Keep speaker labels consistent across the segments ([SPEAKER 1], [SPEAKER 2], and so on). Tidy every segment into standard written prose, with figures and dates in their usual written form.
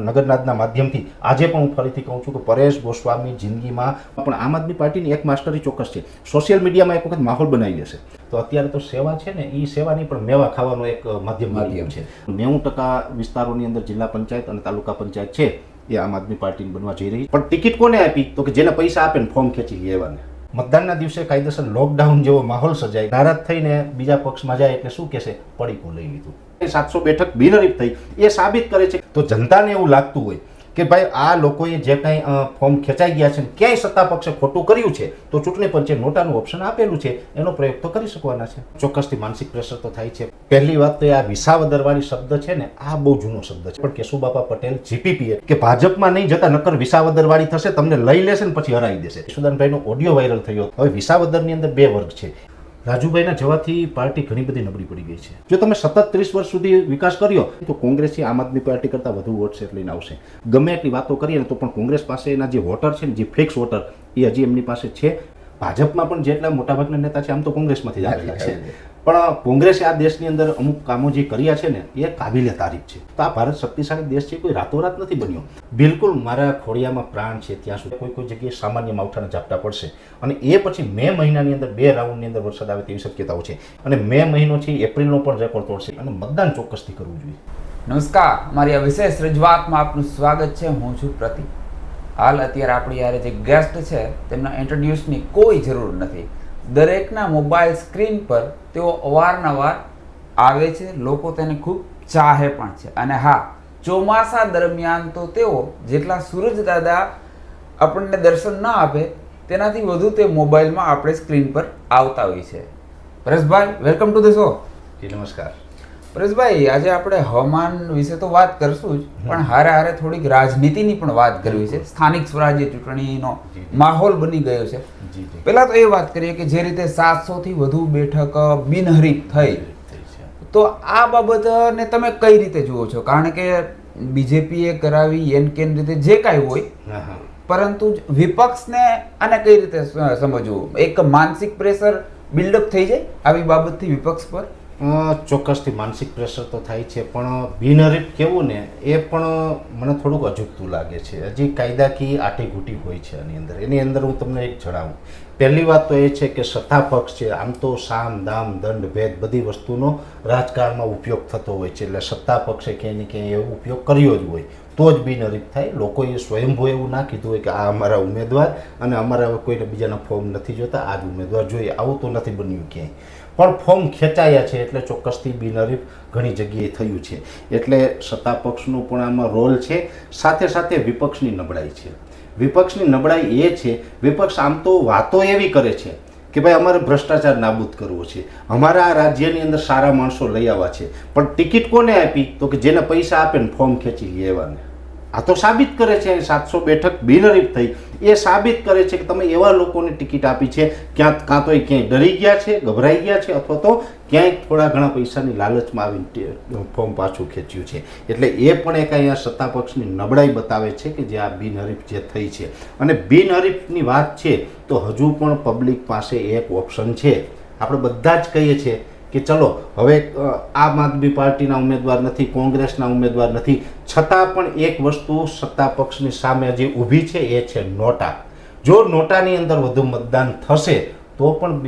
[SPEAKER 1] નગરનાદના માધ્યમથી આજે પણ હું ફરીથી કહું છું કે પરેશ ગોસ્વામી જિંદગીમાં પણ આમ આદમી પાર્ટીની એક માસ્ટરી ચોક્કસ છે, સોશિયલ મીડિયામાં એક વખત માહોલ બનાવી દેશે. તો અત્યારે તો સેવા છે ને, એ સેવાની પણ મેવા ખાવાનો એક માધ્યમ છે. 90% વિસ્તારોની અંદર જિલ્લા પંચાયત અને તાલુકા પંચાયત છે એ આમ આદમી પાર્ટીની બનવા જઈ રહી. પણ ટિકિટ કોને આપી? તો કે જેને પૈસા આપે ને ફોર્મ ખેંચી લેવાને. મતદાનના દિવસે કાયદેસર લોકડાઉન જેવો માહોલ સર્જાય, નારાજ થઈને બીજા પક્ષમાં જાય એટલે શું કહેશે? પડીકું લઈ લીધું. 700 બેઠક બિનહરીફ થઈ, એ સાબિત કરે છે. તો જનતાને એવું લાગતું હોય કે ભાઈ આ લોકોએ જે કાંઈ ફોર્મ ખેંચાઈ ગયા છે, ક્યાંય સત્તા પક્ષે ખોટું કર્યું છે, તો ચૂંટણી પંચે નોટાનું ઓપ્શન આપેલું છે, એનો પ્રયોગ તો કરી શકવાના છે. ચોક્કસથી માનસિક પ્રેશર તો થાય છે. પહેલી વાત તો આ વિસાવદરવાળી શબ્દ છે ને, આ બહુ જૂનો શબ્દ છે. પણ કેશુબાપા પટેલ જીપીપીએ કે ભાજપમાં નહીં જતા નકર વિસાવદરવાળી થશે, તમને લઈ લેશે ને પછી હરાવી દેશે. યશુદાનભાઈનો ઓડિયો વાયરલ થયો. હવે વિસાવદરની અંદર બે વર્ગ છે. રાજુભાઈના જવાથી પાર્ટી ઘણી બધી નબળી પડી ગઈ છે. જો તમે સતત 30 વર્ષ સુધી વિકાસ કર્યો તો કોંગ્રેસી આમ આદમી પાર્ટી કરતાં વધુ વોટ શેર લઈને આવશે. ગમે એટલી વાતો કરીએ ને તો પણ કોંગ્રેસ પાસે એના જે વોટર છે ને, જે ફિક્સ વોટર, એ હજી એમની પાસે છે. ભાજપમાં પણ જેટલા મોટાભાગના નેતા છે આમ તો કોંગ્રેસમાંથી જ આવેલા છે. પણ કોંગ્રેસે આ દેશની અંદર અમુક કામો જે કર્યા છે ને, એ કાબિલે તારીફ છે. તો આ ભારત શક્તિશાળી દેશ છે, કોઈ રાતોરાત નથી બન્યો. બિલકુલ મારા ખોડિયામાં પ્રાણ છે ત્યાં સુધી કોઈ જગ્યાએ સામાન્ય માવઠાના ઝાપટા પડશે, અને એ પછી મે મહિનાની અંદર 2 રાઉન્ડની અંદર વરસાદ આવે તેવી શક્યતાઓ છે. અને મે મહિનો છે, એપ્રિલનો પણ રેકોર્ડ તોડશે. અને મતદાન ચોક્કસથી કરવું જોઈએ.
[SPEAKER 2] નમસ્કાર, મારી આ વિશેષ રજૂઆતમાં આપનું સ્વાગત છે. હું છું પ્રતિક. હાલ અત્યારે આપણી યારે જે ગેસ્ટ છે તેમના ઇન્ટ્રોડ્યુસની કોઈ જરૂર નથી. દરેકના મોબાઈલ સ્ક્રીન પર તેઓ અવારનવાર આવે છે, લોકો તેને ખૂબ ચાહે પણ છે. અને હા, ચોમાસા દરમિયાન તો તેઓ જેટલા સૂરજ દાદા આપણને દર્શન ન આપે તેનાથી વધુ તે મોબાઈલમાં આપણે સ્ક્રીન પર આવતા હોય છે. પરેશભાઈ, વેલકમ ટુ ધ શો.
[SPEAKER 1] નમસ્કાર
[SPEAKER 2] પરેશભાઈ, આજે આપણે હવામાન વિશે તો વાત કરશું જ, પણ હારે હારે થોડીક રાજનીતિની પણ વાત કરવી છે. સ્થાનિક સ્વરાજ્ય ચૂંટણીનો માહોલ બની ગયો છે. પહેલા તો એ વાત કરીએ કે જે રીતે 700 થી વધુ બેઠક બિનહરીફ થઈ, તો આ બાબતને તમે કઈ રીતે જુઓ છો? કારણ કે બીજેપીએ કરાવી એન કેન રીતે જે કાંઈ હોય, પરંતુ વિપક્ષને આને કઈ રીતે સમજવું? એક માનસિક પ્રેશર બિલ્ડઅપ થઈ જાય આવી બાબતથી વિપક્ષ પર?
[SPEAKER 1] ચોક્કસથી માનસિક પ્રેશર તો થાય છે, પણ બિનહરીફ કેવું ને, એ પણ મને થોડુંક અજુગતું લાગે છે. હજી કાયદાકીય આટીઘૂટી હોય છે એની અંદર હું તમને એક જણાવું. પહેલી વાત તો એ છે કે સત્તા પક્ષ છે, આમ તો સામ દામ દંડ ભેદ બધી વસ્તુનો રાજકારણમાં ઉપયોગ થતો હોય છે. એટલે સત્તા પક્ષે ક્યાંય ને ક્યાંય એવો ઉપયોગ કર્યો જ હોય તો જ બિનહરીફ થાય. લોકોએ સ્વયંભૂ એવું ના કીધું હોય કે આ અમારા ઉમેદવાર અને અમારા કોઈને બીજાના ફોર્મ નથી જોતા, આ જ ઉમેદવાર જોઈએ, આવું તો નથી બન્યું ક્યાંય. પણ ફોર્મ ખેંચાયા છે એટલે ચોક્કસથી બિનહરીફ ઘણી જગ્યાએ થયું છે. એટલે સત્તા પક્ષનું પણ આમાં રોલ છે, સાથે સાથે વિપક્ષની નબળાઈ છે. વિપક્ષની નબળાઈ એ છે, વિપક્ષ આમ તો વાતો એવી કરે છે કે ભાઈ અમારે ભ્રષ્ટાચાર નાબૂદ કરવો છે, અમારા આ રાજ્યની અંદર સારા માણસો લઈ આવવા છે, પણ ટિકિટ કોને આપી? તો કે જેને પૈસા આપે ને ફોર્મ ખેંચી લેવાને. આ તો સાબિત કરે છે 700 બેઠક બિનહરીફ થઈ, એ સાબિત કરે છે કે તમે એવા લોકોને ટિકિટ આપી છે કાં તો એ ક્યાંય ડરી ગયા છે, ગભરાઈ ગયા છે, અથવા તો ક્યાંય થોડા ઘણા પૈસાની લાલચમાં આવીને ફોર્મ પાછું ખેંચ્યું છે. એટલે એ પણ એક અહીંયા સત્તા પક્ષની નબળાઈ બતાવે છે કે જે આ બિનહરીફ જે થઈ છે. અને બિનહરીફની વાત છે તો હજુ પણ પબ્લિક પાસે એક ઓપ્શન છે. આપણે બધા જ કહીએ છીએ કે ચલો હવે આમ આદમી પાર્ટીના ઉમેદવાર નથી, કોંગ્રેસના ઉમેદવાર નથી, છતાં પણ એક વસ્તુ સત્તા પક્ષની સામે જે ઊભી છે એ છે નોટા. જો નોટાની અંદર વધુ મતદાન થશે તો પણ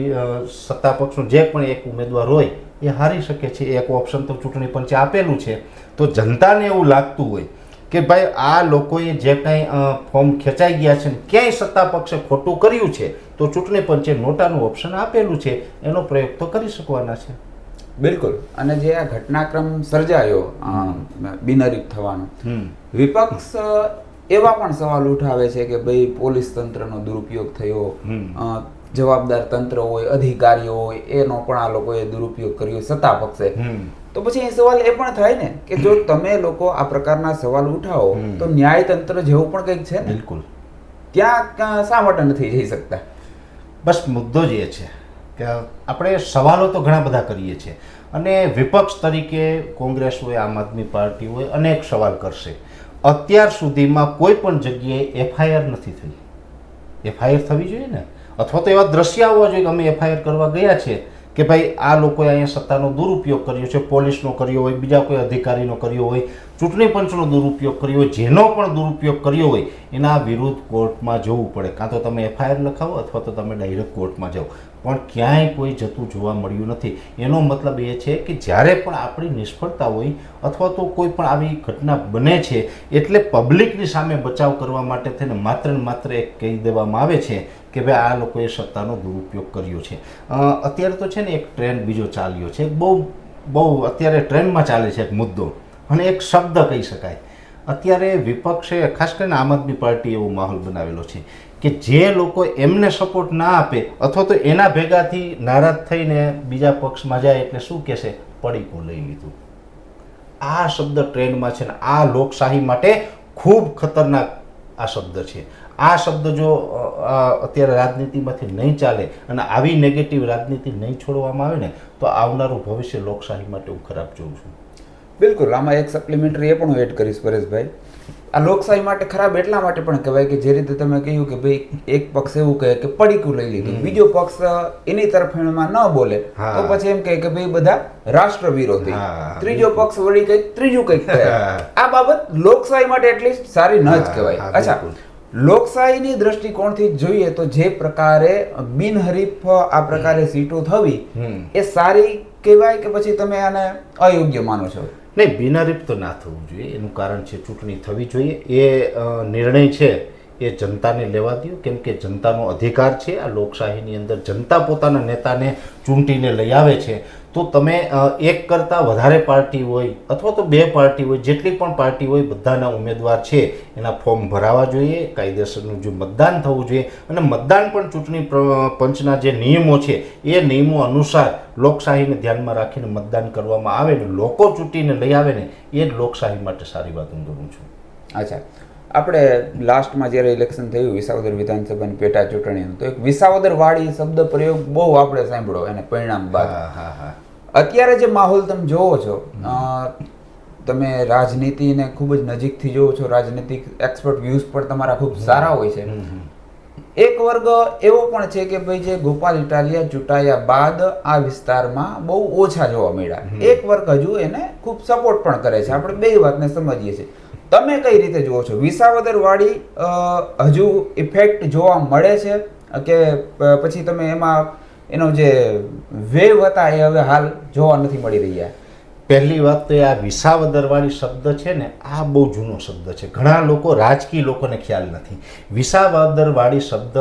[SPEAKER 1] સત્તા પક્ષનો જે પણ એક ઉમેદવાર હોય એ હારી શકે છે. એક ઓપ્શન તો ચૂંટણી પંચે આપેલું છે. તો જનતાને એવું લાગતું હોય કે ભાઈ આ લોકોએ જે કાંઈ ફોર્મ ખેંચાઈ ગયા છે, ક્યાંય સત્તા પક્ષે ખોટું કર્યું છે, તો ચૂંટણી પંચે નોટાનું ઓપ્શન આપેલું છે, એનો પ્રયોગ તો કરી શકવાના છે.
[SPEAKER 2] બિલકુલ. અને જે આ ઘટનાક્રમ સર્જાયો બિનહરીફ થવાનો, વિપક્ષ એવા પણ સવાલ ઉઠાવે છે કે ભાઈ પોલીસ તંત્રનો દુરુપયોગ થયો, જવાબદાર તંત્ર હોય, અધિકારીઓ હોય, એનો પણ આ લોકોએ દુરુપયોગ કર્યો સત્તા પક્ષે. તો પછી એ સવાલ એ પણ થાય ને કે જો તમે લોકો આ પ્રકારના સવાલ ઉઠાવો તો ન્યાયતંત્ર જેવું પણ કંઈક છે ને.
[SPEAKER 1] બિલકુલ.
[SPEAKER 2] ત્યાં શા માટે નથી જઈ શકતા?
[SPEAKER 1] બસ મુદ્દો જ એ છે કે આપણે સવાલો તો ઘણા બધા કરીએ છીએ, અને વિપક્ષ તરીકે કોંગ્રેસ હોય, આમ આદમી પાર્ટી હોય, અનેક સવાલ કરશે. અત્યાર સુધીમાં કોઈ પણ જગ્યાએ FIR નથી થઈ. FIR થવી જોઈએ ને, અથવા તો એવા દ્રશ્ય આવવા જોઈએ કે અમે FIR કરવા ગયા છે કે ભાઈ આ લોકોએ અહીંયા સત્તાનો દુરુપયોગ કર્યો છે, પોલીસનો કર્યો હોય, બીજા કોઈ અધિકારીનો કર્યો હોય, ચૂંટણી પંચનો દુરુપયોગ કર્યો હોય, જેનો પણ દુરુપયોગ કર્યો હોય એના વિરુદ્ધ કોર્ટમાં જવું પડે. કાં તો તમે FIR લખાવો અથવા તો તમે ડાયરેક્ટ કોર્ટમાં જાઓ, પણ ક્યાંય કોઈ જતું જોવા મળ્યું નથી. એનો મતલબ એ છે કે જ્યારે પણ આપણી નિષ્ફળતા હોય અથવા તો કોઈ પણ આવી ઘટના બને છે એટલે પબ્લિકની સામે બચાવ કરવા માટે થઈને માત્ર ને માત્ર એક કહી દેવામાં આવે છે કે ભાઈ આ લોકોએ સત્તાનો દુરુપયોગ કર્યો છે. અત્યારે તો છે ને એક ટ્રેન્ડ બીજો ચાલ્યો છે, બહુ અત્યારે ટ્રેન્ડમાં ચાલે છે એક મુદ્દો અને એક શબ્દ કહી શકાય. અત્યારે વિપક્ષે ખાસ કરીને આમ આદમી પાર્ટી એવો માહોલ બનાવેલો છે કે જે લોકો એમને સપોર્ટ ના આપે અથવા તો એના ભેગાથી નારાજ થઈને બીજા પક્ષમાં જાય એટલે શું કહેશે, પડીકું લઈ લીધું. આ શબ્દ ટ્રેન્ડમાં છે ને આ લોકશાહી માટે ખૂબ ખતરનાક આ શબ્દ છે. આ શબ્દ જો અત્યારે રાજનીતિમાંથી નહીં ચાલે અને આવી નેગેટિવ રાજનીતિ નહીં છોડવામાં આવે ને તો આવનારું ભવિષ્ય લોકશાહી માટે હું ખરાબ જોઉં છું.
[SPEAKER 2] બિલકુલ, આમાં એક સપ્લિમેન્ટરી એ પણ હું એડ કરીશ પરેશભાઈ. આ લોકશાહી માટે ખરાબ એટલા માટે પણ કહેવાય કે જે રીતે તમે કહ્યું કે ભાઈ એક પક્ષ એવું કહે કે પડીકું લઈ લીધું, બીજો પક્ષ એની તરફેણમાં ન બોલે તો પછી એમ કહે કે ભાઈ બધા રાષ્ટ્ર વિરોધી, ત્રીજો પક્ષ વળી કંઈક ત્રીજું કંઈક કહે. આ બાબત લોકશાહી માટે એટલીસ્ટ સારી ન જ કહેવાય. અચ્છા, લોકશાહીની દ્રષ્ટિકોણથી જોઈએ તો જે પ્રકારે બિનહરીફ આ પ્રકારે સીટો થવી એ સારી કહેવાય કે પછી તમે આને અયોગ્ય માનો છો?
[SPEAKER 1] નહીં, બિનહરીફ તો ના થવું જોઈએ. એનું કારણ છે ચૂંટણી થવી જોઈએ. એ નિર્ણય છે એ જનતાને લેવા દો, કેમ કે જનતાનો અધિકાર છે. આ લોકશાહીની અંદર જનતા પોતાના નેતાને ચૂંટીને લઈ આવે છે. તો તમે એક કરતાં વધારે પાર્ટી હોય અથવા તો બે પાર્ટી હોય, જેટલી પણ પાર્ટી હોય બધાના ઉમેદવાર છે એના ફોર્મ ભરાવા જોઈએ, કાયદેસરનું જો મતદાન થવું જોઈએ અને મતદાન પણ ચૂંટણી પંચના જે નિયમો છે એ નિયમો અનુસાર લોકશાહીને ધ્યાનમાં રાખીને મતદાન કરવામાં આવે ને લોકો ચૂંટીને લઈ આવે ને એ જ લોકશાહી માટે સારી વાત હું કરું છું.
[SPEAKER 2] અચ્છા, આપણે લાસ્ટમાં જ્યારે ઇલેક્શન થયું વિસાવદર વિધાનસભાની પેટા ચૂંટણીનું, તો એક વિસાવદર વાળી શબ્દ પ્રયોગ બહુ આપણે સાંભળ્યો એને પરિણામ બાદ. અત્યારે જે માહોલ તમે જોવો છો, તમે રાજનીતિને ખૂબ જ નજીકથી જોવો છો, રાજનીતિક એક્સપર્ટ વ્યૂઝ પણ તમારા ખૂબ સારા હોય છે. એક વર્ગ એવો પણ છે કે ભાઈ જે ગોપાલ ઇટાલિયા ચૂંટાયા બાદ આ વિસ્તારમાં બહુ ઓછા જોવા મળ્યા. એક વર્ગ હજુ એને ખૂબ સપોર્ટ પણ કરે છે. આપણે બે વાતને સમજીએ છીએ. તમે કઈ રીતે જુઓ છો? વિસાવદર વાળી હજુ ઇફેક્ટ જોવા મળે છે કે પછી તમે એમાં એનો જે વેવ હતા એ હવે હાલ જોવા નથી મળી રહ્યા?
[SPEAKER 1] પહેલી વાત તો આ વિસાવદરવાળી શબ્દ છે ને આ બહુ જૂનો શબ્દ છે. ઘણા લોકો રાજકીય લોકોને ખ્યાલ નથી. વિસાવદરવાળી શબ્દ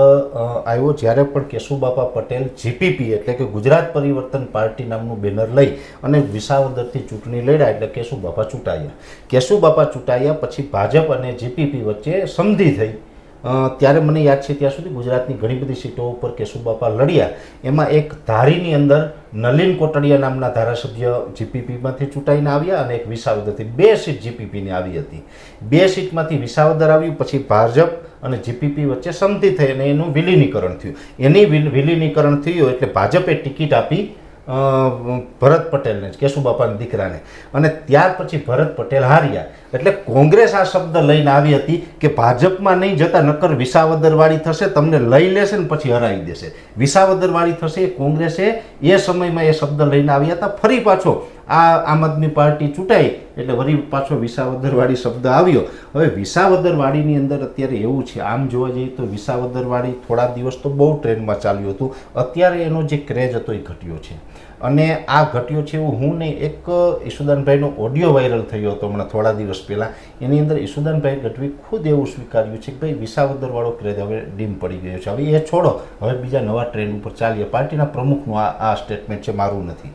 [SPEAKER 1] આવ્યો જ્યારે પણ કેશુબાપા પટેલ GPP એટલે કે ગુજરાત પરિવર્તન પાર્ટી નામનું બેનર લઈ અને વિસાવદરથી ચૂંટણી લડ્યા એટલે કેશુબાપા ચૂંટાયા. કેશુબાપા ચૂંટાયા પછી ભાજપ અને GPP વચ્ચે સંધિ થઈ. ત્યારે મને યાદ છે ત્યાં સુધી ગુજરાતની ઘણી બધી સીટો ઉપર કેશુબાપા લડ્યા. એમાં એક ધારીની અંદર નલિન કોટડિયા નામના ધારાસભ્ય GPPમાંથી ચૂંટાઈને આવ્યા અને એક વિસાવદરથી. 2 સીટ GPPની આવી હતી. 2 સીટમાંથી વિસાવદર આવ્યું. પછી ભાજપ અને GPP વચ્ચે સંધિ થઈ અને એનું વિલીનીકરણ થયું. એની વિલીનીકરણ થયું એટલે ભાજપે ટિકિટ આપી ભરત પટેલને, કેશુબાપાના દીકરાને, અને ત્યાર પછી ભરત પટેલ હાર્યા. એટલે કોંગ્રેસ આ શબ્દ લઈને આવી હતી કે ભાજપમાં નહીં જતા નકર વિસાવદરવાળી થશે, તમને લઈ લેશે ને પછી હરાવી દેશે. વિસાવદરવાળી થશે. કોંગ્રેસે એ સમયમાં એ શબ્દ લઈને આવ્યા હતા. ફરી પાછો આ આમ આદમી પાર્ટી ચૂંટાઈ એટલે વળી પાછો વિસાવદરવાળી શબ્દ આવ્યો. હવે વિસાવદરવાળીની અંદર અત્યારે એવું છે, આમ જોવા જઈએ તો વિસાવદરવાળી થોડા દિવસ તો બહુ ટ્રેન્ડમાં ચાલ્યું હતું. અત્યારે એનો જે ક્રેઝ હતો એ ઘટ્યો છે. અને આ ઘટ્યો છે એવું હું નહીં, એક ઈશુદાનભાઈનો ઓડિયો વાયરલ થયો હતો હમણાં થોડા દિવસ પહેલાં. એની અંદર ઈશુદાનભાઈ ગઢવી ખુદ એવું સ્વીકાર્યું છે કે ભાઈ વિસાવદરવાળો ક્રેઝ હવે ડીમ પડી ગયો છે, હવે એ છોડો, હવે બીજા નવા ટ્રેન્ડ ઉપર ચાલીએ. પાર્ટીના પ્રમુખનું આ સ્ટેટમેન્ટ છે, મારું નથી.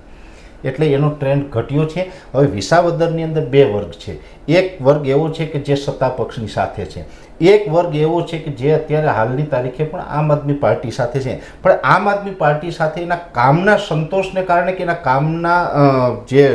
[SPEAKER 1] એટલે એનો ટ્રેન્ડ ઘટ્યો છે. હવે વિસાવદરની અંદર 2 વર્ગ છે. એક વર્ગ એવો છે કે જે સત્તા પક્ષની સાથે છે, એક વર્ગ એવો છે કે જે અત્યારે હાલની તારીખે પણ આમ આદમી પાર્ટી સાથે છે. પણ આમ આદમી પાર્ટી સાથે એના કામના સંતોષને કારણે કે એના કામના જે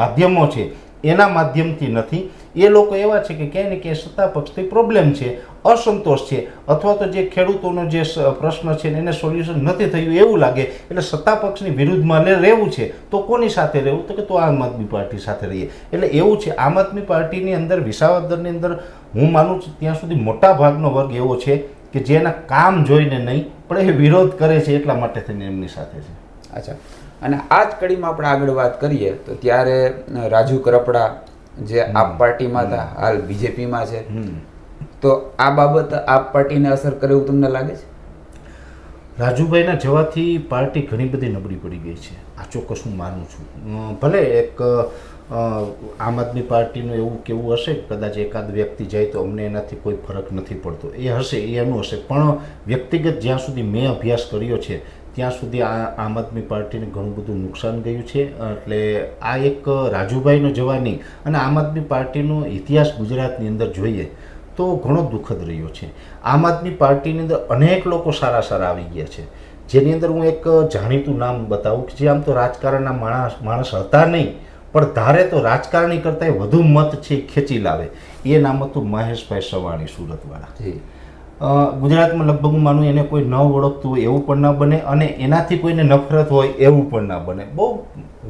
[SPEAKER 1] માધ્યમો છે એના માધ્યમથી નથી. એ લોકો એવા છે કે ક્યાંય ને ક્યાંય સત્તા પક્ષથી પ્રોબ્લેમ છે, અસંતોષ છે, અથવા તો જે ખેડૂતોનો જે પ્રશ્ન છે એને સોલ્યુશન નથી થયું એવું લાગે એટલે સત્તા પક્ષની વિરુદ્ધમાં રહેવું છે. તો કોની સાથે રહેવું? તો કે તો આમ આદમી પાર્ટી સાથે રહીએ. એટલે એવું છે. આમ આદમી પાર્ટીની અંદર વિસાવદરની અંદર હું માનું છું ત્યાં સુધી મોટા ભાગનો વર્ગ એવો છે કે જેના કામ જોઈને નહીં પણ એ વિરોધ કરે છે એટલા માટે થઈને એમની સાથે છે.
[SPEAKER 2] અચ્છા, અને આ જ કડીમાં આપણે આગળ વાત કરીએ તો ત્યારે રાજુ કરપડા જે આપ પાર્ટીમાં હતા, હાલ બીજેપીમાં છે, તો આ બાબત આપ પાર્ટીને અસર કરે એવું તમને લાગે છે?
[SPEAKER 1] રાજુભાઈના જવાથી પાર્ટી ઘણી બધી નબળી પડી ગઈ છે, આ ચોક્કસ હું માનું છું. ભલે એક આમ આદમી પાર્ટીનું એવું કેવું હશે કદાચ એકાદ વ્યક્તિ જાય તો અમને એનાથી કોઈ ફરક નથી પડતો, એ હશે, એ એનું હશે, પણ વ્યક્તિગત જ્યાં સુધી મેં અભ્યાસ કર્યો છે ત્યાં સુધી આ આમ આદમી પાર્ટીને ઘણું બધું નુકસાન ગયું છે. એટલે આ એક રાજુભાઈનો જવાની અને આમ આદમી પાર્ટીનો ઇતિહાસ ગુજરાતની અંદર જોઈએ તો ઘણો દુઃખદ રહ્યો છે. આમ આદમી પાર્ટીની અંદર અનેક લોકો સારા સારા આવી ગયા છે, જેની અંદર હું એક જાણીતું નામ બતાવું કે જે આમ તો રાજકારણના માણસ હતા નહીં, પણ ધારે તો રાજકારણી કરતાં વધુ મત છે ખેંચી લાવે. એ નામ હતું મહેશભાઈ સવાણી, સુરતવાળા. ગુજરાતમાં લગભગ હું માનું એને કોઈ ન ઓળખતું હોય એવું પણ ન બને, અને એનાથી કોઈને નફરત હોય એવું પણ ના બને. બહુ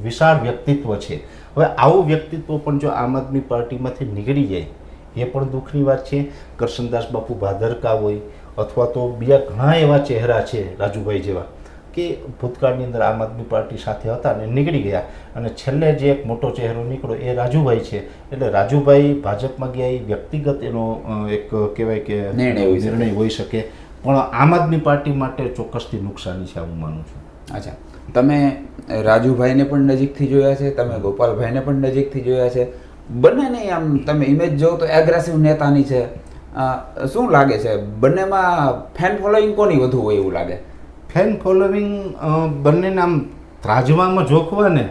[SPEAKER 1] વિશાળ વ્યક્તિત્વ છે. હવે આવું વ્યક્તિત્વ પણ જો આમ આદમી પાર્ટીમાંથી નીકળી જાય એ પણ દુઃખની વાત છે. કરશનદાસ બાપુ ભાદરકા હોય અથવા તો બીજા ઘણા એવા ચહેરા છે રાજુભાઈ જેવા કે ભૂતકાળની અંદર આમ આદમી પાર્ટી સાથે હતા અને નીકળી ગયા, અને છેલ્લે જે એક મોટો ચહેરો નીકળ્યો એ રાજુભાઈ છે. એટલે રાજુભાઈ ભાજપમાં ગયા એ વ્યક્તિગત એનો એક કહેવાય કે નિર્ણય હોઈ શકે, પણ આમ આદમી પાર્ટી માટે ચોક્કસથી નુકસાની છે હું માનું છું.
[SPEAKER 2] અચ્છા, તમે રાજુભાઈને પણ નજીકથી જોયા છે, તમે ગોપાલભાઈને પણ નજીકથી જોયા છે, બંનેને આમ તમે ઇમેજ જોવો તો એગ્રેસિવ નેતાની છે. શું લાગે છે બંનેમાં ફેન ફોલોઈંગ કોની વધુ હોય એવું લાગે?
[SPEAKER 1] ફેન ફોલોઈંગ બંનેને આમ ત્રાજવામાં જોખવા ને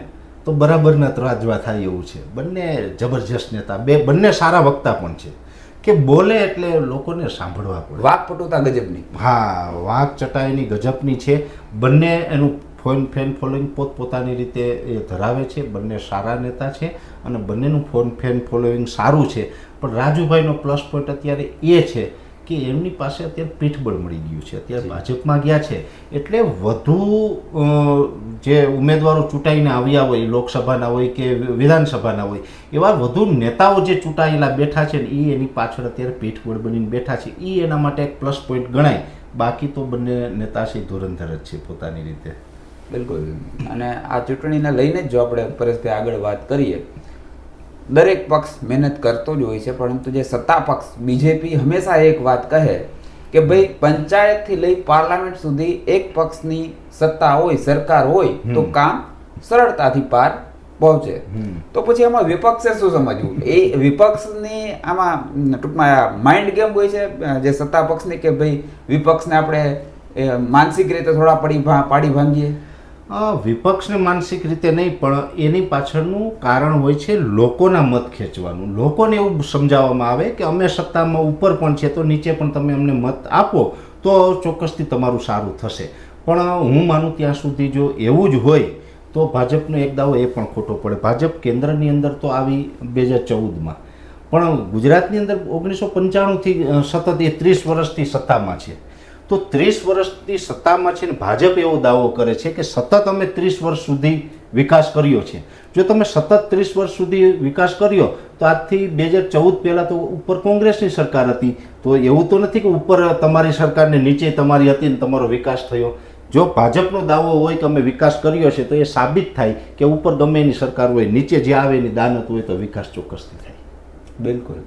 [SPEAKER 1] તો બરાબરના ત્રાજવા થાય એવું છે. બંને જબરજસ્ત નેતા, બંને સારા વક્તા પણ છે કે બોલે એટલે લોકોને સાંભળવા પડે.
[SPEAKER 2] વાકપટુતા ગજબની.
[SPEAKER 1] હા, વાક ચટાઈની ગજબની છે. બંને એનું ફેન ફોલોઈંગ પોતપોતાની રીતે એ ધરાવે છે. બંને સારા નેતા છે અને બંનેનું ફેન ફોલોઈંગ સારું છે. પણ રાજુભાઈનો પ્લસ પોઈન્ટ અત્યારે એ છે કે એમની પાસે અત્યારે પીઠબળ મળી ગયું છે. અત્યારે ભાજપમાં ગયા છે એટલે વધુ જે ઉમેદવારો ચૂંટાઈને આવ્યા હોય, લોકસભાના હોય કે વિધાનસભાના હોય, એવા વધુ નેતાઓ જે ચૂંટાયેલા બેઠા છે ને એ એની પાછળ અત્યારે પીઠબળ બનીને બેઠા છે. એ એના માટે એક પ્લસ પોઈન્ટ ગણાય. બાકી તો બંને નેતા છે ધુરંધર જ છે પોતાની રીતે.
[SPEAKER 2] બિલકુલ. અને આ ચૂંટણીને લઈને જ જો આપણે પરેશભાઈ આગળ વાત કરીએ, દરેક પક્ષ મહેનત કરતો જ હોય છે, પરંતુ જે સત્તા પક્ષ બીજેપી હંમેશા એક વાત કહે કે ભાઈ પંચાયતથી લઈ પાર્લામેન્ટ સુધી એક પક્ષની સત્તા હોય, સરકાર હોય તો કામ સરળતાથી પાર પહોંચે. તો પછી આમાં વિપક્ષે શું સમજવું? એ વિપક્ષની આમાં ટૂંકમાં માઇન્ડ ગેમ હોય છે જે સત્તા પક્ષની કે ભાઈ વિપક્ષને આપણે માનસિક રીતે થોડા પાડી ભાંગીએ.
[SPEAKER 1] વિપક્ષને માનસિક રીતે નહીં, પણ એની પાછળનું કારણ હોય છે લોકોના મત ખેંચવાનું. લોકોને એવું સમજાવવામાં આવે કે અમે સત્તામાં ઉપર પણ છે તો નીચે પણ તમે અમને મત આપો તો ચોક્કસથી તમારું સારું થશે. પણ હું માનું ત્યાં સુધી જો એવું જ હોય તો ભાજપનો એક દાવો એ પણ ખોટો પડે. ભાજપ કેન્દ્રની અંદર તો આવી 2014માં, પણ ગુજરાતની અંદર 1995થી સતત એ 30 વર્ષથી સત્તામાં છે. તો 30 વર્ષની સત્તામાં છે ને ભાજપ એવો દાવો કરે છે કે સતત અમે 30 વર્ષ સુધી વિકાસ કર્યો છે. જો તમે સતત 30 વર્ષ સુધી વિકાસ કર્યો તો આજથી 2014 પહેલાં તો ઉપર કોંગ્રેસની સરકાર હતી, તો એવું તો નથી કે ઉપર તમારી સરકારને નીચે તમારી હતી ને તમારો વિકાસ થયો. જો ભાજપનો દાવો હોય કે અમે વિકાસ કર્યો છે તો એ સાબિત થાય કે ઉપર ગમે એની સરકાર હોય, નીચે જે આવે એની દાનત હોય તો વિકાસ ચોક્કસથી થાય.
[SPEAKER 2] બિલકુલ.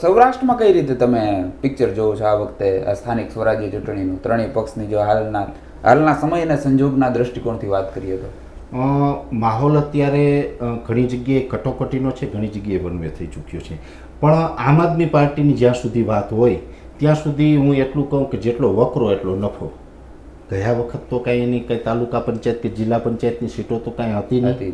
[SPEAKER 2] સૌરાષ્ટ્રમાં કઈ રીતે તમે પિક્ચર જોવો છો આ વખતે આ સ્થાનિક સ્વરાજ્ય ચૂંટણીનું? ત્રણેય પક્ષની જો હાલના સમય અને સંજોગના દ્રષ્ટિકોણથી વાત કરીએ તો
[SPEAKER 1] માહોલ અત્યારે ઘણી જગ્યાએ કટોકટીનો છે, ઘણી જગ્યાએ વનવે થઈ ચૂક્યો છે. પણ આમ આદમી પાર્ટીની જ્યાં સુધી વાત હોય ત્યાં સુધી હું એટલું કહું કે જેટલો વકરો એટલો નફો. ગયા વખત તો કાંઈ એની કંઈ તાલુકા પંચાયત કે જિલ્લા પંચાયતની સીટો તો કાંઈ હતી નથી,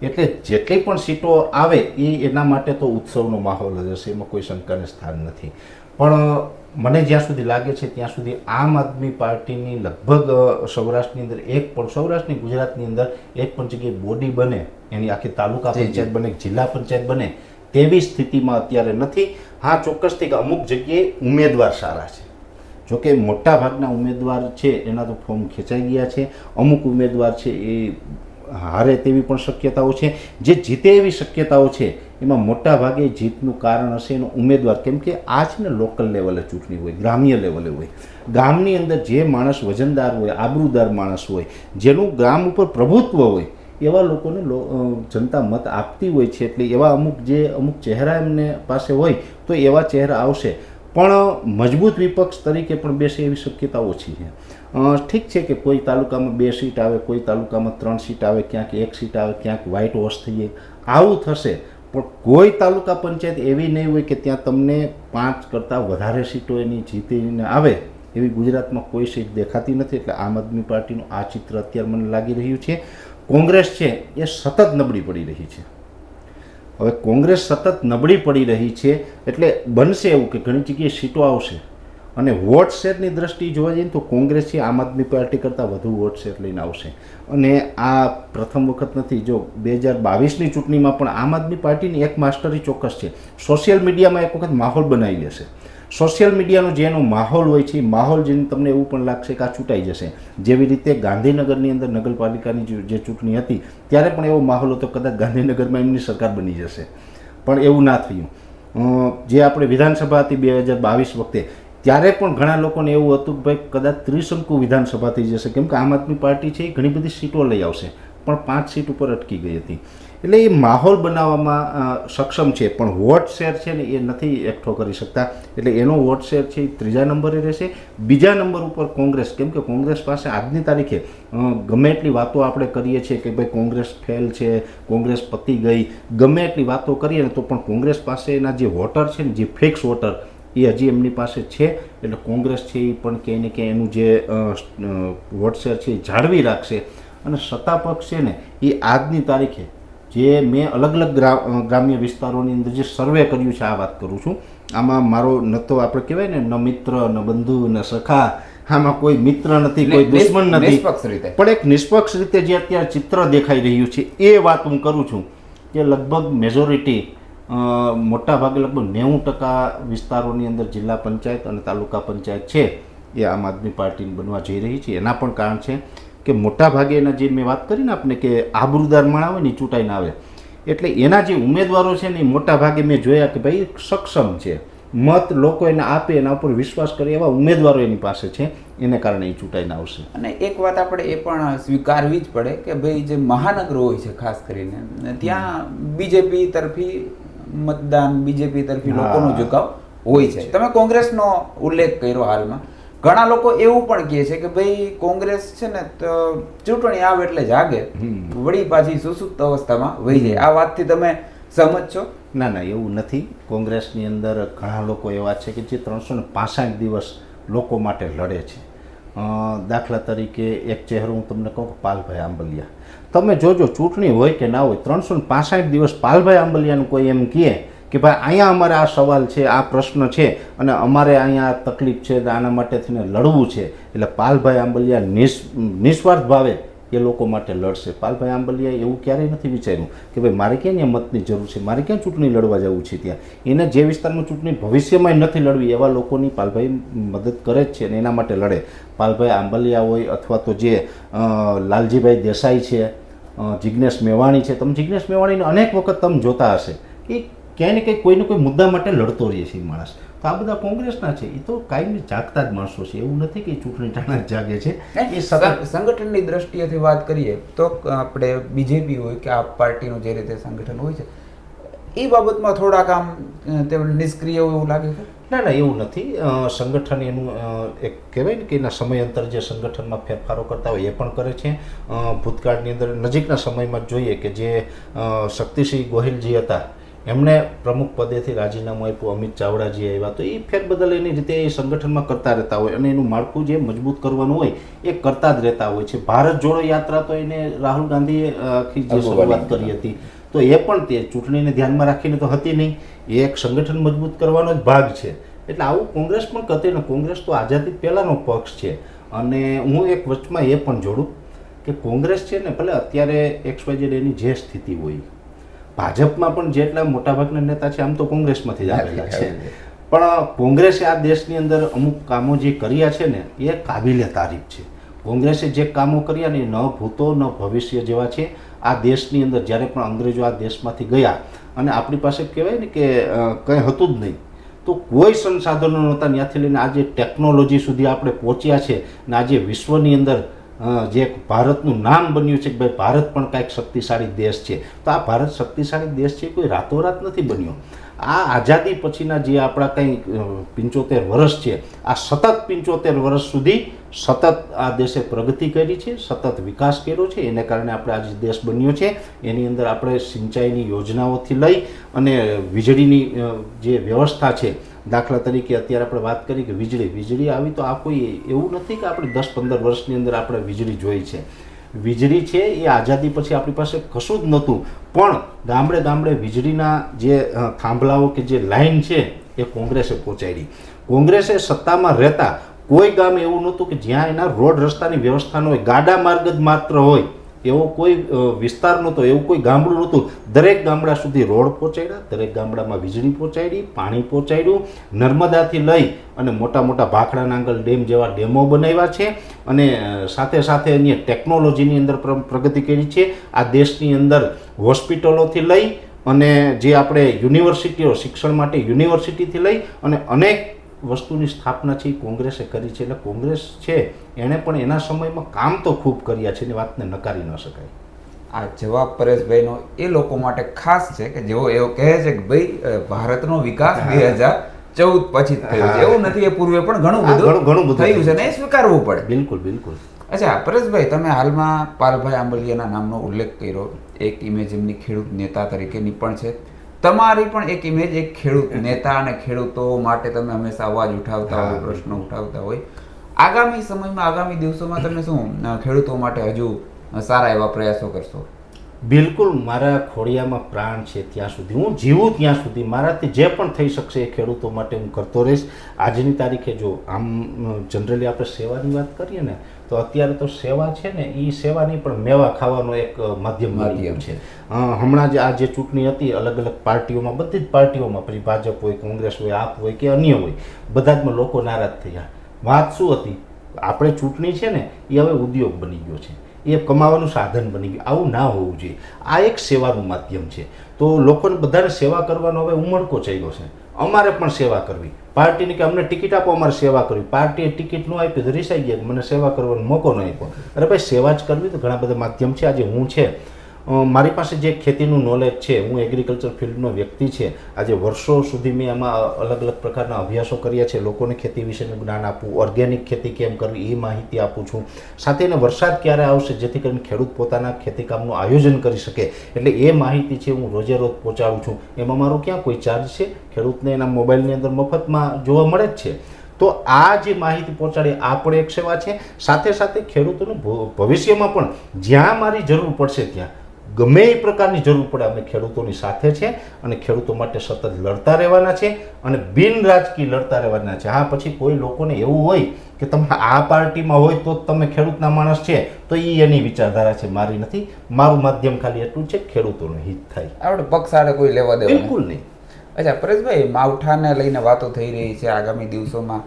[SPEAKER 1] એટલે જેટલી પણ સીટો આવે એ એના માટે તો ઉત્સવનો માહોલ જ હશે, એમાં કોઈ શંકાને સ્થાન નથી. પણ મને જ્યાં સુધી લાગે છે ત્યાં સુધી આમ આદમી પાર્ટીની લગભગ સૌરાષ્ટ્રની અંદર સૌરાષ્ટ્રની ગુજરાતની અંદર એક પણ જગ્યાએ બોડી બને, એની આખી તાલુકા પંચાયત બને, જિલ્લા પંચાયત બને તેવી સ્થિતિમાં અત્યારે નથી. હા, ચોક્કસથી કે અમુક જગ્યાએ ઉમેદવાર સારા છે, જોકે મોટા ભાગના ઉમેદવાર છે એના તો ફોર્મ ખેંચાઈ ગયા છે. અમુક ઉમેદવાર છે એ હારે તેવી પણ શક્યતાઓ છે, જે જીતે એવી શક્યતાઓ છે એમાં મોટા ભાગે જીતનું કારણ હશે એનો ઉમેદવાર, કેમ કે આ છે ને લોકલ લેવલે ચૂંટણી હોય, ગ્રામ્ય લેવલે હોય. ગામની અંદર જે માણસ વજનદાર હોય, આબરૂદાર માણસ હોય, જેનું ગામ ઉપર પ્રભુત્વ હોય, એવા લોકોને જનતા મત આપતી હોય છે. એટલે એવા અમુક ચહેરા એમને પાસે હોય તો એવા ચહેરા આવશે, પણ મજબૂત વિપક્ષ તરીકે પણ બેસે એવી શક્યતા ઓછી છે. ઠીક છે કે કોઈ તાલુકામાં 2 સીટ આવે, કોઈ તાલુકામાં 3 સીટ આવે, ક્યાંક 1 સીટ આવે, ક્યાંક વ્હાઇટ વોશ થઈ જાય, આવું થશે. પણ કોઈ તાલુકા પંચાયત એવી નહીં હોય કે ત્યાં તમને 5 કરતાં વધારે સીટો એની જીતીને આવે, એવી ગુજરાતમાં કોઈ સીટ દેખાતી નથી. એટલે આમ આદમી પાર્ટીનું આ ચિત્ર અત્યારે મને લાગી રહ્યું છે. કોંગ્રેસ છે એ સતત નબળી પડી રહી છે. હવે કોંગ્રેસ સતત નબળી પડી રહી છે એટલે બનશે એવું કે ઘણી જગ્યાએ સીટો આવશે, અને વોટ શેરની દ્રષ્ટિએ જોવા જઈએ તો કોંગ્રેસ છે આમ આદમી પાર્ટી કરતાં વધુ વોટ શેર લઈને આવશે. અને આ પ્રથમ વખત નથી, જો 2022ની ચૂંટણીમાં પણ આમ આદમી પાર્ટીની એક માસ્ટરી ચોક્કસ છે, સોશિયલ મીડિયામાં એક વખત માહોલ બનાવી લેશે. સોશિયલ મીડિયાનો જેનો માહોલ હોય છે એ માહોલ જેને તમને એવું પણ લાગશે કે આ ચૂંટાઈ જશે. જેવી રીતે ગાંધીનગરની અંદર નગરપાલિકાની જે ચૂંટણી હતી ત્યારે પણ એવો માહોલ હતો, કદાચ ગાંધીનગરમાં એમની સરકાર બની જશે, પણ એવું ના થયું. જે આપણે વિધાનસભા હતી 2022 વખતે, ત્યારે પણ ઘણા લોકોને એવું હતું કે ભાઈ કદાચ ત્રિશંકુ વિધાનસભા થઈ જશે, કેમ કે આમ આદમી પાર્ટી છે એ ઘણી બધી સીટો લઈ આવશે, પણ 5 સીટ ઉપર અટકી ગઈ હતી. એટલે એ માહોલ બનાવવામાં સક્ષમ છે, પણ વોટ શેર છે ને એ નથી એકઠો કરી શકતા. એટલે એનો વોટ શેર છે એ 3જા નંબરે રહેશે. 2જા નંબર ઉપર કોંગ્રેસ, કેમ કે કોંગ્રેસ પાસે આજની તારીખે ગમે એટલી વાતો આપણે કરીએ છીએ કે ભાઈ કોંગ્રેસ ફેલ છે, કોંગ્રેસ પતી ગઈ, ગમે એટલી વાતો કરીએ ને તો પણ કોંગ્રેસ પાસે એના જે વોટર છે ને, જે ફિક્સ વોટર, એ હજી એમની પાસે છે. એટલે કોંગ્રેસ છે એ પણ ક્યાંય ને ક્યાંય એનું જે વોટ શેર છે એ જાળવી રાખશે. અને સત્તા પક્ષ છે ને એ આજની તારીખે જે મેં અલગ અલગ ગ્રામ્ય વિસ્તારોની અંદર જે સર્વે કર્યું છે, આ વાત કરું છું, આમાં મારો ન તો આપણે કહેવાય ને ન મિત્ર ન બંધુ ન સખા, આમાં કોઈ મિત્ર નથી, કોઈ દુશ્મન નથી, પણ એક નિષ્પક્ષ રીતે જે અત્યારે ચિત્ર દેખાઈ રહ્યું છે એ વાત હું કરું છું કે લગભગ મેજોરિટી, મોટા ભાગે લગભગ 90% વિસ્તારોની અંદર જિલ્લા પંચાયત અને તાલુકા પંચાયત છે એ આમ આદમી પાર્ટીની બનવા જઈ રહી છે. એના પણ કારણ છે કે મોટા ભાગે એના જે મેં વાત કરી ને આપણે કે આબરૂદાર માણા હોય ને ચૂંટાઈને આવે, એટલે એના જે ઉમેદવારો છે ને એ મોટા ભાગે મેં જોયા કે ભાઈ સક્ષમ છે, મત લોકો એને આપે, એના ઉપર વિશ્વાસ કરે એવા ઉમેદવારો એની પાસે છે, એને કારણે એ ચૂંટાઈને આવશે.
[SPEAKER 2] અને એક વાત આપણે એ પણ સ્વીકારવી જ પડે કે ભાઈ જે મહાનગરો હોય છે ખાસ કરીને, ત્યાં બીજેપી તરફી મતદાન, બીજેપી તરફી લોકોનો ઝુકાવ હોય છે. તમે કોંગ્રેસનો ઉલ્લેખ કર્યો, હાલમાં ઘણા લોકો એવું પણ કહે છે કે ભાઈ કોંગ્રેસ છે ને તો ચૂંટણી આવે એટલે જાગે, વળી પાછી સુસુપ્ત અવસ્થામાં વહી જાય. આ વાતથી તમે સહમત છો?
[SPEAKER 1] ના ના, એવું નથી. કોંગ્રેસની અંદર ઘણા લોકો એવા છે કે જે 365 દિવસ લોકો માટે લડે છે. દાખલા તરીકે એક ચહેરો હું તમને કહું, પાલભાઈ આંબલિયા. તમે જોજો, ચૂંટણી હોય કે ના હોય, 365 દિવસ પાલભાઈ આંબલિયાનું કોઈ એમ કહે કે ભાઈ અહીંયા અમારે આ સવાલ છે, આ પ્રશ્ન છે અને અમારે અહીંયા તકલીફ છે, આના માટે થઈને લડવું છે, એટલે પાલભાઈ આંબલિયા નિસ્વાર્થ ભાવે એ લોકો માટે લડશે. પાલભાઈ આંબલિયાએ એવું ક્યારેય નથી વિચાર્યું કે ભાઈ મારે ક્યાં ત્યાં મતની જરૂર છે, મારે ક્યાં ચૂંટણી લડવા જવું છે. ત્યાં એને જે વિસ્તારમાં ચૂંટણી ભવિષ્યમાં નથી લડવી એવા લોકોની પાલભાઈ મદદ કરે જ છે અને એના માટે લડે. પાલભાઈ આંબલિયા હોય અથવા તો જે લાલજીભાઈ દેસાઈ છે, જિજ્ઞેશ મેવાણી છે, તમે જિજ્ઞેશ મેવાણીને અનેક વખત તમે જોતા હશે કે ક્યાંય ને કંઈ કોઈને કોઈ મુદ્દા માટે લડતો રહે છે એ માણસ. તો આ બધા કોંગ્રેસના છે, એ તો કાયમી જાગતા જ માણસો છે, એવું નથી કે ચૂંટણી ટાણા જ જાગે છે. એ
[SPEAKER 2] સંગઠનની દ્રષ્ટિએથી વાત કરીએ તો આપણે બીજેપી હોય કે આ પાર્ટીનું જે રીતે સંગઠન હોય છે એ બાબતમાં થોડાક આમ તેમને નિષ્ક્રિય એવું લાગે છે?
[SPEAKER 1] ના ના, એવું નથી. સંગઠન એનું એક કહેવાય ને કે એના સમયાંતર જે સંગઠનમાં ફેરફારો કરતા હોય એ પણ કરે છે. ભૂતકાળની અંદર નજીકના સમયમાં જોઈએ કે જે શક્તિસિંહ ગોહિલજી હતા, એમણે પ્રમુખ પદેથી રાજીનામું આપ્યું, અમિત ચાવડાજી આવ્યા, તો એ ફેરબદલ એની રીતે એ સંગઠનમાં કરતા રહેતા હોય અને એનું માળખું જે મજબૂત કરવાનું હોય એ કરતા જ રહેતા હોય છે. ભારત જોડો યાત્રા તો એને રાહુલ ગાંધીએ આખી જે શરૂઆત કરી હતી, તો એ પણ તે ચૂંટણીને ધ્યાનમાં રાખીને તો હતી નહીં, એ એક સંગઠન મજબૂત કરવાનો જ ભાગ છે. એટલે આવું કોંગ્રેસ પણ કરતી ને, કોંગ્રેસ તો આઝાદી પહેલાંનો પક્ષ છે. અને હું એક વચમાં એ પણ જોડું કે કોંગ્રેસ છે ને, ભલે અત્યારે XYZ એની જે સ્થિતિ હોય, ભાજપમાં પણ જેટલા મોટાભાગના નેતા છે આમ તો કોંગ્રેસમાંથી જ આવેલા છે, પણ કોંગ્રેસે આ દેશની અંદર અમુક કામો જે કર્યા છે ને એ કાબિલે તારીફ છે. કોંગ્રેસે જે કામો કર્યા ને ન ભૂતો ન ભવિષ્ય જેવા છે. આ દેશની અંદર જ્યારે પણ અંગ્રેજો આ દેશમાંથી ગયા અને આપણી પાસે કહેવાય ને કે કંઈ હતું જ નહીં, તો કોઈ સંસાધનો નહોતા. ત્યાંથી લઈને આજે ટેકનોલોજી સુધી આપણે પહોંચ્યા છે ને આજે વિશ્વની અંદર જે ભારતનું નામ બન્યું છે કે ભાઈ ભારત પણ કાંઈક શક્તિશાળી દેશ છે. તો આ ભારત શક્તિશાળી દેશ છે કોઈ રાતોરાત નથી બન્યો. આ આઝાદી પછીના જે આપણા કંઈ 75 વર્ષ છે, આ સતત 75 વર્ષ સુધી સતત આ દેશે પ્રગતિ કરી છે, સતત વિકાસ કર્યો છે. એને કારણે આપણે આજે દેશ બન્યો છે. એની અંદર આપણે સિંચાઈની યોજનાઓથી લઈ અને વીજળીની જે વ્યવસ્થા છે, દાખલા તરીકે અત્યારે આપણે વાત કરી કે વીજળી આવી, તો આ કોઈ એવું નથી કે આપણે 10-15 વર્ષની અંદર આપણે વીજળી જોઈ છે. વીજળી છે એ આઝાદી પછી આપણી પાસે કશું જ નહોતું, પણ ગામડે ગામડે વીજળીના જે થાંભલાઓ કે જે લાઈન છે એ કોંગ્રેસે પહોંચાડી. કોંગ્રેસે સત્તામાં રહેતા કોઈ ગામ એવું નહોતું કે જ્યાં એના રોડ રસ્તાની વ્યવસ્થા ન હોય, ગાડા માર્ગ જ માત્ર હોય એવો કોઈ વિસ્તાર નહોતો, એવું કોઈ ગામડું નહોતું. દરેક ગામડા સુધી રોડ પહોંચાડ્યા, દરેક ગામડામાં વીજળી પહોંચાડી, પાણી પહોંચાડ્યું. નર્મદાથી લઈ અને મોટા મોટા ભાખડા નાંગલ ડેમ જેવા ડેમો બનાવ્યા છે અને સાથે સાથે અન્ય ટેકનોલોજીની અંદર પ્રગતિ કરી છે. આ દેશની અંદર હોસ્પિટલોથી લઈ અને જે આપણે યુનિવર્સિટીઓ, શિક્ષણ માટે યુનિવર્સિટીથી લઈ અને અનેક વસ્તુની સ્થાપના છે એ કોંગ્રેસે કરી છે. એટલે કોંગ્રેસ છે એણે પણ એના સમયમાં કામ તો ખૂબ કર્યા છે, એની વાતને નકારી ન શકાય.
[SPEAKER 2] આ જવાબ પરેશભાઈનો એ લોકો માટે ખાસ છે કે જેઓ એવું કહે છે કે ભાઈ ભારતનો વિકાસ 2014 પછી થયો છે, એવું નથી, એ પૂર્વે પણ ઘણું બધું થયું છે ને એ સ્વીકારવું પડે.
[SPEAKER 1] બિલકુલ બિલકુલ.
[SPEAKER 2] અચ્છા પરેશભાઈ, તમે હાલમાં પાલભાઈ આંબલિયાના નામનો ઉલ્લેખ કર્યો. એક ઇમેજ એમની ખેડૂત નેતા તરીકેની પણ છે, તમારી પણ એક ઇમેજ એક ખેડૂત નેતા અને ખેડૂતો માટે તમે હંમેશા અવાજ ઉઠાવતા હોય, પ્રશ્નો ઉઠાવતા હોય. આગામી સમયમાં, આગામી દિવસોમાં તમે શું ખેડૂતો માટે હજુ સારા એવા પ્રયાસો કરશો?
[SPEAKER 1] બિલકુલ, મારા ખોડિયામાં પ્રાણ છે ત્યાં સુધી, હું જીવું ત્યાં સુધી મારાથી જે પણ થઈ શકશે એ ખેડૂતો માટે હું કરતો રહીશ. આજની તારીખે જો આમ જનરલી આપણે સેવાની વાત કરીએ ને, તો અત્યારે તો સેવા છે ને એ સેવાની પણ મેવા ખાવાનો એક માધ્યમ છે. હમણાં જ આ જે ચૂંટણી હતી, અલગ અલગ પાર્ટીઓમાં, બધી જ પાર્ટીઓમાં, પછી ભાજપ હોય, કોંગ્રેસ હોય, આપ હોય કે અન્ય હોય, બધામાં લોકો નારાજ થયા. વાત શું હતી? આપણે ચૂંટણી છે ને એ હવે ઉદ્યોગ બની ગયો છે, એ કમાવાનું સાધન બની ગયું. આવું ના હોવું જોઈએ. આ એક સેવાનું માધ્યમ છે. તો લોકોને બધાને સેવા કરવાનો હવે ઉમળકો ચાલ્યો છે. અમારે પણ સેવા કરવી. પાર્ટીને કે અમને ટિકિટ આપો, અમારે સેવા કરવી. પાર્ટીએ ટિકિટ ન આપી તો રિસાઈ ગયા, મને સેવા કરવાનો મોકો ન આપ્યો. અરે ભાઈ, સેવા જ કરવી તો ઘણા બધા માધ્યમ છે. આજે હું છે, મારી પાસે જે ખેતીનું નોલેજ છે, હું એગ્રીકલ્ચર ફિલ્ડનો વ્યક્તિ છે. આજે વર્ષો સુધી મેં આમાં અલગ અલગ પ્રકારના અભ્યાસો કર્યા છે. લોકોને ખેતી વિશેનું જ્ઞાન આપવું, ઓર્ગેનિક ખેતી કેમ કરવી એ માહિતી આપું છું. સાથે એને વરસાદ ક્યારે આવશે જેથી કરીને ખેડૂત પોતાના ખેતી કામનું આયોજન કરી શકે, એટલે એ માહિતી છે હું રોજે રોજ પહોંચાડું છું. એમાં મારો ક્યાં કોઈ ચાર્જ છે? ખેડૂતને એના મોબાઈલની અંદર મફતમાં જોવા મળે જ છે. તો આ જે માહિતી પહોંચાડી આ પણ એક સેવા છે. સાથે સાથે ખેડૂતોનું ભવિષ્યમાં પણ જ્યાં મારી જરૂર પડશે, ત્યાં ગમે એ પ્રકારની જરૂર પડે, અમે ખેડૂતોની સાથે છે અને ખેડૂતો માટે સતત લડતા રહેવાના છે અને બિન રાજકીય લડતા રહેવાના છે. હા, પછી કોઈ લોકોને એવું હોય કે તમે આ પાર્ટીમાં હોય તો તમે ખેડૂતના માણસ છે, તો એ એની વિચારધારા છે, મારી નથી. મારું માધ્યમ ખાલી એટલું છે ખેડૂતોનું હિત થાય.
[SPEAKER 2] આપણે પક્ષ સાથે કોઈ લેવા દેવા
[SPEAKER 1] બિલકુલ નહીં.
[SPEAKER 2] અચ્છા પરેશભાઈ, માવઠાને લઈને વાતો થઈ રહી છે આગામી દિવસોમાં.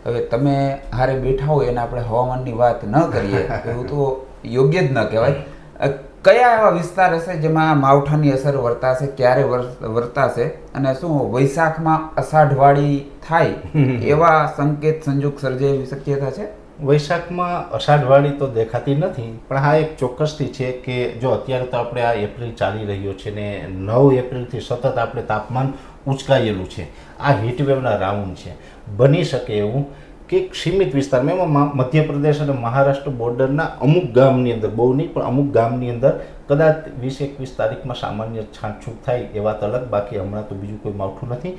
[SPEAKER 2] હવે તમે હારે બેઠા હોય અને આપણે હવામાનની વાત ન કરીએ એવું તો યોગ્ય જ ન કહેવાય. કયા એવા વિસ્તાર હશે જેમાં માવઠાની અસર વર્તાશે, ક્યારે વર્તાશે, અને શું વૈશાખમાં અષાઢવાળી થાય એવા સંકેત સંજોગ સર્જે એવી શક્યતા છે?
[SPEAKER 1] વૈશાખમાં અષાઢવાળી તો દેખાતી નથી, પણ હા એક ચોક્કસથી છે કે જો અત્યારે તો આપણે આ એપ્રિલ ચાલી રહ્યો છે ને 9 એપ્રિલથી સતત આપણે તાપમાન ઉંચકાયેલું છે. આ હીટવેવના રાઉન્ડ છે. બની શકે એવું કે એક સીમિત વિસ્તારમાં, એમાં મધ્યપ્રદેશ અને મહારાષ્ટ્ર બોર્ડરના અમુક ગામની અંદર, બહુ નહીં પણ અમુક ગામની અંદર કદાચ 20-21 તારીખમાં સામાન્ય છાંટછૂટ થાય એ વાત અલગ. બાકી હમણાં તો બીજું કોઈ માવઠું નથી.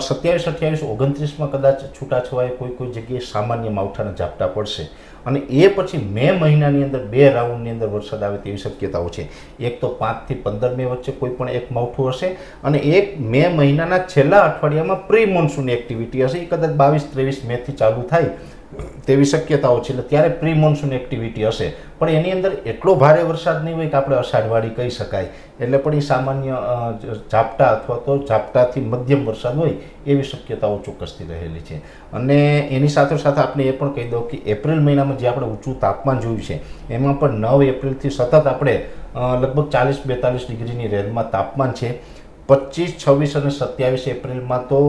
[SPEAKER 1] 27, 28, 29માં કદાચ છૂટાછવાયે કોઈ જગ્યાએ સામાન્ય માવઠાના ઝાપટા પડશે અને એ પછી મે મહિનાની અંદર 2 રાઉન્ડની અંદર વરસાદ આવે તેવી શક્યતાઓ છે. એક તો 5 થી 15 મે વચ્ચે કોઈ પણ એક માવઠું હશે અને એક મે મહિનાના છેલ્લા અઠવાડિયામાં પ્રી મોન્સૂન એક્ટિવિટી હશે. એ કદાચ 22-23 મેથી ચાલુ થાય તેવી શક્યતાઓ છે. એટલે ત્યારે પ્રી મોન્સૂન એક્ટિવિટી હશે, પણ એની અંદર એટલો ભારે વરસાદ નહીં હોય કે આપણે અષાઢવાળી કહી શકાય. એટલે પણ એ સામાન્ય ઝાપટા અથવા તો ઝાપટાથી મધ્યમ વરસાદ હોય એવી શક્યતાઓ ચોક્કસથી રહેલી છે. અને એની સાથે સાથે આપણે એ પણ કહી દઉં કે એપ્રિલ મહિનામાં જે આપણે ઊંચું તાપમાન જોયું છે એમાં પણ 9 એપ્રિલથી સતત આપણે લગભગ 40-42 ડિગ્રીની રેન્જમાં તાપમાન છે. 25, 26 અને 27 એપ્રિલમાં તો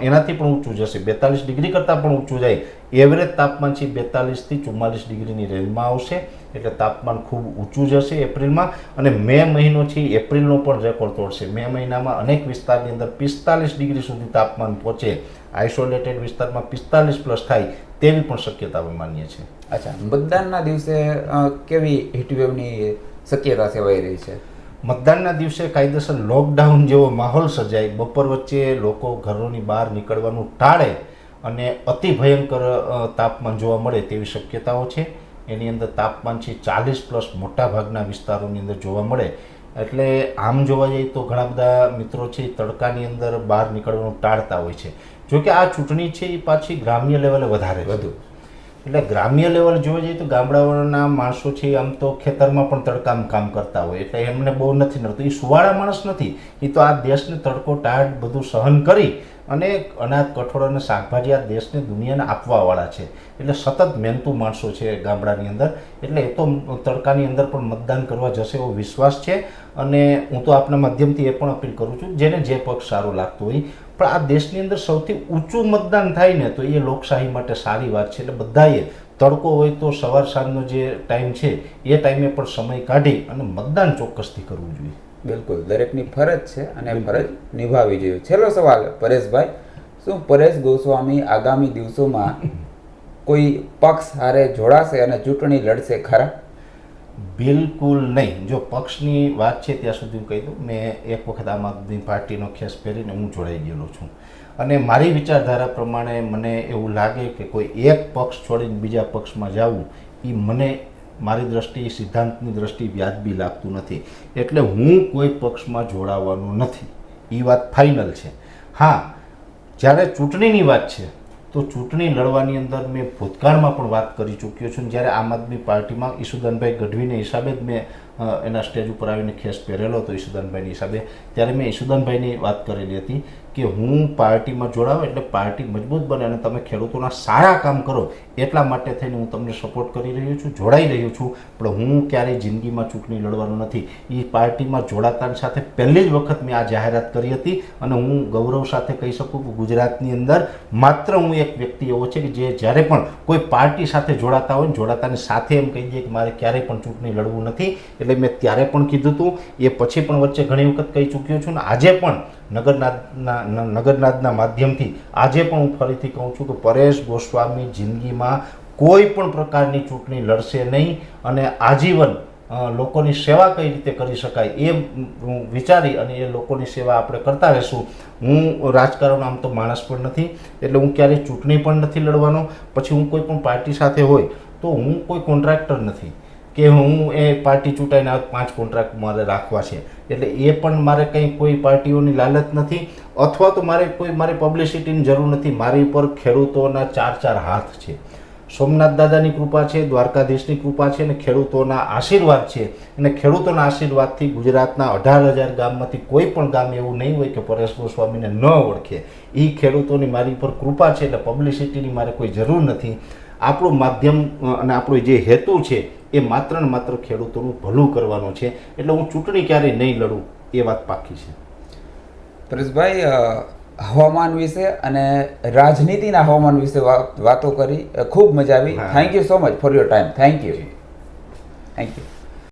[SPEAKER 1] એનાથી પણ ઊંચું જશે, 42 ડિગ્રી કરતાં પણ ઊંચું જાય. એવરેજ તાપમાન છે 42 થી 44 ડિગ્રીની રેન્જમાં આવશે, એટલે તાપમાન ખૂબ ઊંચું જશે એપ્રિલમાં. અને મે મહિનો છે એપ્રિલનો પણ રેકોર્ડ તોડશે. મે મહિનામાં અનેક વિસ્તારની અંદર 45 ડિગ્રી સુધી તાપમાન પહોંચે, આઇસોલેટેડ વિસ્તારમાં 45 પ્લસ થાય તેવી પણ શક્યતા અમે માનીએ છીએ.
[SPEAKER 2] અચ્છા, મતદાનના દિવસે કેવી હીટવેવની શક્યતા સેવાઈ રહી છે?
[SPEAKER 1] મતદાનના દિવસે કાયદેસર લોકડાઉન જેવો માહોલ સર્જાય, બપોર વચ્ચે લોકો ઘરોની બહાર નીકળવાનું ટાળે અને અતિ ભયંકર તાપમાન જોવા મળે તેવી શક્યતાઓ છે. એની અંદર તાપમાન છે 40 પ્લસ મોટાભાગના વિસ્તારોની અંદર જોવા મળે. એટલે આમ જોવા જઈએ તો ઘણા બધા મિત્રો છે તડકાની અંદર બહાર નીકળવાનું ટાળતા હોય છે. જોકે આ ચૂંટણી છે એ પાછી ગ્રામ્ય લેવલે વધારે વધુ, એટલે ગ્રામ્ય લેવલ જોવા જઈએ તો ગામડાઓના માણસો છે આમ તો ખેતરમાં પણ તડકામાં કામ કરતા હોય, એટલે એમને બહુ નથી નડતું. એ સુવાળા માણસ નથી, એ તો આ દેશને તડકો ટાઢ બધું સહન કરી અને અનાજ કઠોળ અને શાકભાજી આ દેશને દુનિયાને આપવાવાળા છે, એટલે સતત મહેનતુ માણસો છે ગામડાની અંદર. એટલે એ તો તડકાની અંદર પણ મતદાન કરવા જશે એવો વિશ્વાસ છે. અને હું તો આપના માધ્યમથી એ પણ અપીલ કરું છું, જેને જે પક્ષ સારો લાગતો હોય, પણ આ દેશની અંદર સૌથી ઊંચું મતદાન થાય ને તો એ લોકશાહી માટે સારી વાત છે. એટલે બધાએ તડકો હોય તો સવાર સાંજનો જે ટાઈમ છે એ ટાઈમે પણ સમય કાઢી અને મતદાન ચોક્કસથી કરવું જોઈએ.
[SPEAKER 2] બિલકુલ, દરેકની ફરજ છે અને ફરજ નિભાવવી જોઈએ. છેલ્લો સવાલ પરેશભાઈ, શું પરેશ ગોસ્વામી આગામી દિવસોમાં કોઈ પક્ષ હારે જોડાશે અને ચૂંટણી લડશે ખરા?
[SPEAKER 1] બિલકુલ નહીં. જો પક્ષની વાત છે ત્યાં સુધી હું કહી દઉં, મેં એક વખત આમ આદમી પાર્ટીનો ખેસ પહેરીને હું જોડાઈ ગયેલો છું, અને મારી વિચારધારા પ્રમાણે મને એવું લાગે કે કોઈ એક પક્ષ છોડીને બીજા પક્ષમાં જવું એ મને મારી દ્રષ્ટિએ સિદ્ધાંતની દ્રષ્ટિએ વ્યાજબી લાગતું નથી. એટલે હું કોઈ પક્ષમાં જોડાવાનું નથી, એ વાત ફાઇનલ છે. હા, જ્યારે ચૂંટણીની વાત છે તો ચૂંટણી લડવાની અંદર મેં ભૂતકાળમાં પણ વાત કરી ચૂક્યો છું. જ્યારે આમ આદમી પાર્ટીમાં ઈસુદાનભાઈ ગઢવીને હિસાબે જ મેં એના સ્ટેજ ઉપર આવીને ખેસ પહેરેલો હતો ઈસુદાનભાઈની હિસાબે, ત્યારે મેં ઈસુદાનભાઈની વાત કરેલી હતી કે હું પાર્ટીમાં જોડાવ એટલે પાર્ટી મજબૂત બને અને તમે ખેડૂતોના સારા કામ કરો, એટલા માટે થઈને હું તમને સપોર્ટ કરી રહ્યો છું, જોડાઈ રહ્યો છું. પણ હું ક્યારેય જિંદગીમાં ચૂંટણી લડવાનું નથી. એ પાર્ટીમાં જોડાતાની સાથે પહેલી જ વખત મેં આ જાહેરાત કરી હતી, અને હું ગૌરવ સાથે કહી શકું કે ગુજરાતની અંદર માત્ર હું એક વ્યક્તિ એવો છે કે જે જ્યારે પણ કોઈ પાર્ટી સાથે જોડાતા હોય ને જોડાતાની સાથે એમ કહી દે કે મારે ક્યારેય પણ ચૂંટણી લડવું નથી. એટલે મેં ત્યારે પણ કીધું હતું, એ પછી પણ વચ્ચે ઘણી વખત કહી ચૂક્યો છું, ને આજે પણ નગરનાદના માધ્યમથી આજે પણ હું ફરીથી કહું છું કે પરેશ ગોસ્વામી જિંદગીમાં કોઈ પણ પ્રકારની ચૂંટણી લડશે નહીં, અને આજીવન લોકોની સેવા કઈ રીતે કરી શકાય એ વિચારી અને એ લોકોની સેવા આપણે કરતા રહીશું. હું રાજકારણ આમ તો માણસ પણ નથી, એટલે હું ક્યારેય ચૂંટણી પણ નથી લડવાનો. પછી હું કોઈ પણ પાર્ટી સાથે હોય તો હું કોઈ કોન્ટ્રાક્ટર નથી કે હું એ પાર્ટી ચૂંટાઈને 5 કોન્ટ્રાક્ટ મારે રાખવા છે, એટલે એ પણ મારે કંઈ કોઈ પાર્ટીઓની લાલચ નથી, અથવા તો મારે પબ્લિસિટીની જરૂર નથી. મારી ઉપર ખેડૂતોના 4 હાથ છે, સોમનાથ દાદાની કૃપા છે, દ્વારકાધીશની કૃપા છે, અને ખેડૂતોના આશીર્વાદ છે. અને ખેડૂતોના આશીર્વાદથી ગુજરાતના 18,000 ગામમાંથી કોઈ પણ ગામ એવું નહીં હોય કે પરેશ ગોસ્વામીને ન ઓળખે. એ ખેડૂતોની મારી ઉપર કૃપા છે, એટલે પબ્લિસિટીની મારે કોઈ જરૂર નથી. આપણું માધ્યમ અને આપણો જે હેતુ છે એ માત્ર ને માત્ર ખેડૂતોનું ભલું કરવાનો છે. એટલે હું ચૂંટણી ક્યારેય નહીં લડું એ વાત પાકી છે.
[SPEAKER 2] પરેશભાઈ, હવામાન વિશે અને રાજનીતિના હવામાન વિશે વાતો કરી, ખૂબ મજા આવી. Thank you so much for your time. Thank you.